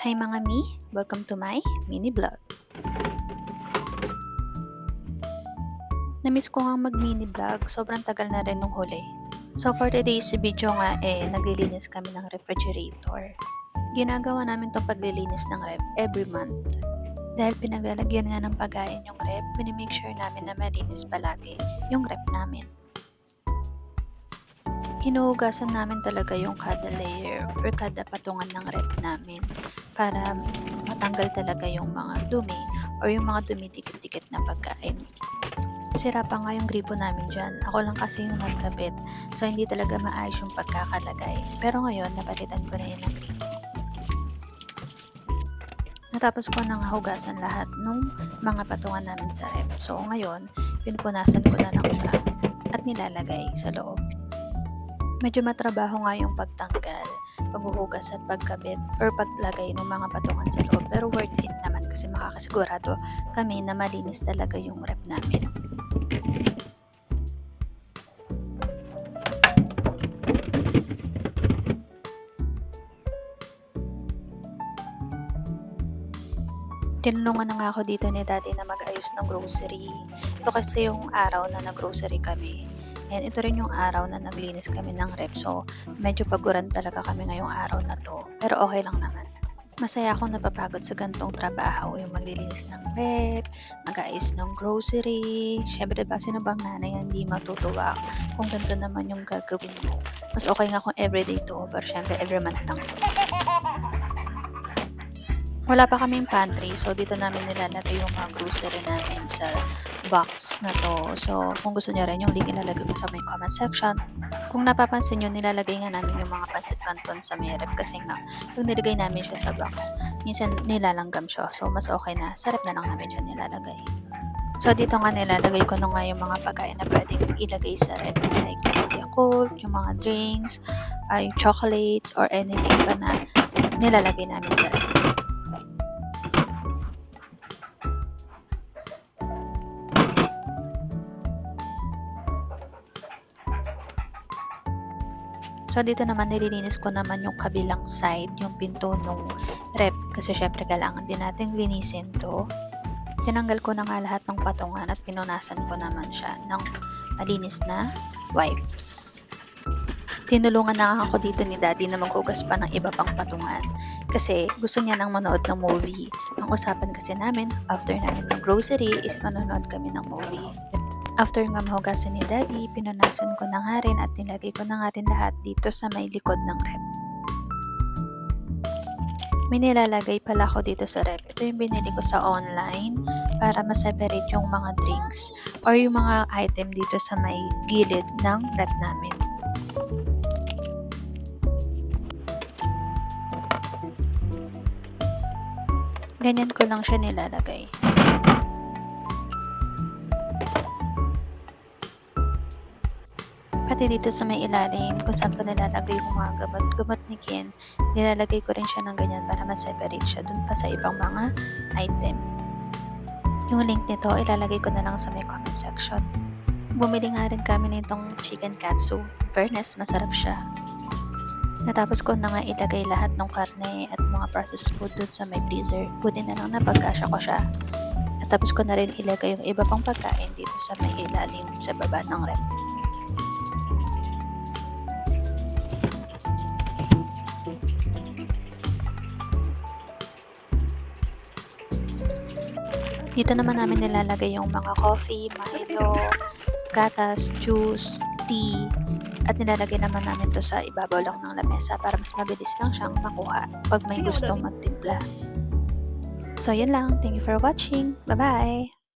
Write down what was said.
Hi mga mi! Welcome to my mini vlog. Namiss ko nga mag mini vlog, sobrang tagal na rin nung huli. So for today's video nga naglilinis kami ng refrigerator. Ginagawa namin tong paglilinis ng ref every month. Dahil pinaglalagyan nga ng pagkain yung ref, minimake sure namin na malinis palagi yung ref namin. Hinuhugasan namin talaga yung kada layer or kada patungan ng ref namin para matanggal talaga yung mga dumi or yung mga dumidikit-dikit na pagkain. Sira pa nga yung gripo namin dyan. Ako lang kasi yung nagkabit. So, hindi talaga maayos yung pagkakalagay. Pero ngayon, napalitan ko na yun ng gripo. Natapos ko nang hugasan lahat nung mga patungan namin sa ref. So, ngayon, pinupunasan ko na lang siya at nilalagay sa loob. Medyo matrabaho nga yung pagtanggal, paghuhugas at pagkabit or paglagay ng mga patungan sa loob. Pero worth it naman kasi makakasigurado kami na malinis talaga yung ref namin. Tinulungan na nga ako dito ni Daddy na mag-ayos ng grocery. Ito kasi yung araw na nag-grocery kami. And ito rin yung araw na naglinis kami ng ref. So, medyo paguran talaga kami ngayong araw na to. Pero okay lang naman. Masaya akong napapagod sa gantong trabaho. Yung maglilinis ng ref, mag-ayos ng grocery. Syempre diba, sino bang nanay hindi matutuwa kung ganito naman yung gagawin mo. Mas okay nga kung everyday to. Pero syempre every month lang to. Wala pa kaming pantry, so dito namin nilalagay yung mga grocery namin sa box na to. So, kung gusto niyo rin, yung link ilalagay ko sa may comment section. Kung napapansin nyo, nilalagay nga namin yung mga pancit canton sa may ref kasi nga, pag nilagay namin siya sa box, minsan nilalanggam siya. So, mas okay na, sa ref na lang namin siya nilalagay. So, dito nga nilalagay ko na nga yung mga pagkain na pwedeng ilagay sa ref. Like yung Yakult, yung mga drinks, ay chocolates, or anything pa na nilalagay namin sa ref. So, dito naman nililinis ko naman yung kabilang side, yung pinto nung ref. Kasi syempre kailangan din natin linisin to. Tinanggal ko na nga lahat ng patungan at pinunasan ko naman siya ng malinis na wipes. Tinulungan na ako dito ni Daddy na maghugas pa ng iba pang patungan. Kasi gusto niya nang manood ng movie. Ang usapan kasi namin, after namin ng grocery, is manonood kami ng movie. After nga mahugasan ni Daddy, pinunasan ko na nga rin at nilagay ko na nga rin lahat dito sa may likod ng ref. May nilalagay pala ako dito sa ref. Ito yung binili ko sa online para ma-separate yung mga drinks or yung mga item dito sa may gilid ng ref namin. Ganyan ko lang siya nilalagay. Pati dito sa may ilalim, kung saan ko nilalagay yung mga gamot ni Ken, nilalagay ko rin siya ng ganyan para ma-separate siya dun pa sa ibang mga item. Yung link nito, ilalagay ko na lang sa may comment section. Bumili nga rin kami nitong chicken katsu. Fairness, masarap siya. Natapos ko na nga ilagay lahat ng karne at mga processed food dun sa may freezer. Buti na lang napagkasya ko siya. Natapos ko na rin ilagay yung iba pang pagkain dito sa may ilalim sa baba ng ref. Dito naman namin nilalagay yung mga coffee, Milo, gatas, juice, tea, at nilalagay naman namin to sa ibabaw lang ng lamesa para mas mabilis lang siyang makuha pag may gustong magtimpla. So, yun lang. Thank you for watching. Bye-bye!